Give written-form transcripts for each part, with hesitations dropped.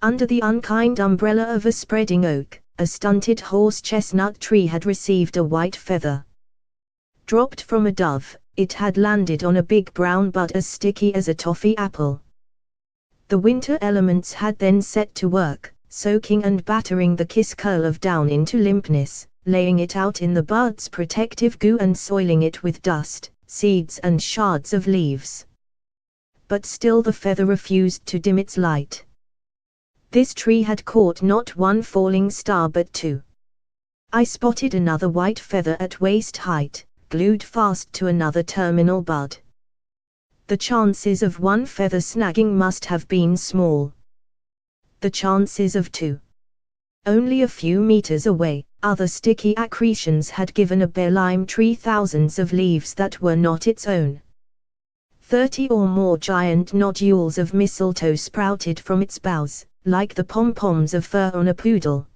Under the unkind umbrella of a spreading oak, a stunted horse-chestnut tree had received a white feather. Dropped from a dove, it had landed on a big brown bud as sticky as a toffee apple. The winter elements had then set to work, soaking and battering the kiss curl of down into limpness, laying it out in the bud's protective goo and soiling it with dust, seeds and shards of leaves. But still the feather refused to dim its light. This tree had caught not one falling star but two. I spotted another white feather at waist height, glued fast to another terminal bud. The chances of one feather snagging must have been small. The chances of two. Only a few meters away, other sticky accretions had given a bare lime tree thousands of leaves that were not its own. 30 or more giant nodules of mistletoe sprouted from its boughs, like the pom-poms of fur on a poodle.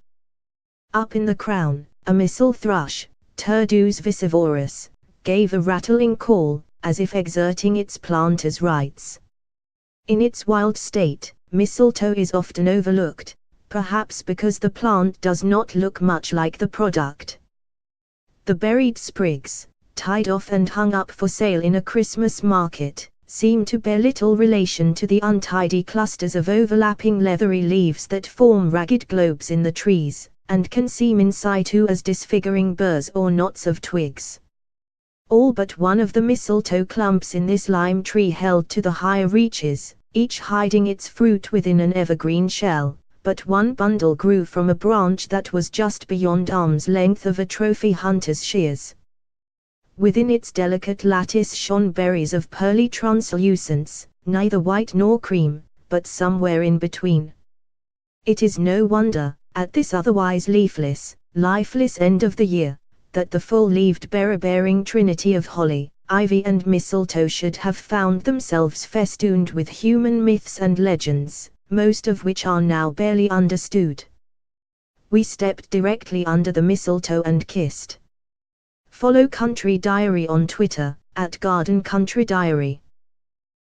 Up in the crown, a mistle thrush, Turdus visivorus, gave a rattling call, as if exerting its planter's rights. In its wild state, mistletoe is often overlooked, perhaps because the plant does not look much like the product. The buried sprigs, tied off and hung up for sale in a Christmas market, seem to bear little relation to the untidy clusters of overlapping leathery leaves that form ragged globes in the trees, and can seem in situ as disfiguring burrs or knots of twigs. All but one of the mistletoe clumps in this lime tree held to the higher reaches, each hiding its fruit within an evergreen shell, but one bundle grew from a branch that was just beyond arm's length of a trophy hunter's shears. Within its delicate lattice shone berries of pearly translucence, neither white nor cream, but somewhere in between. It is no wonder, at this otherwise leafless, lifeless end of the year, that the full-leaved bearer-bearing trinity of holly, ivy and mistletoe should have found themselves festooned with human myths and legends, most of which are now barely understood. We stepped directly under the mistletoe and kissed. Follow Country Diary on Twitter, @GardenCountryDiary.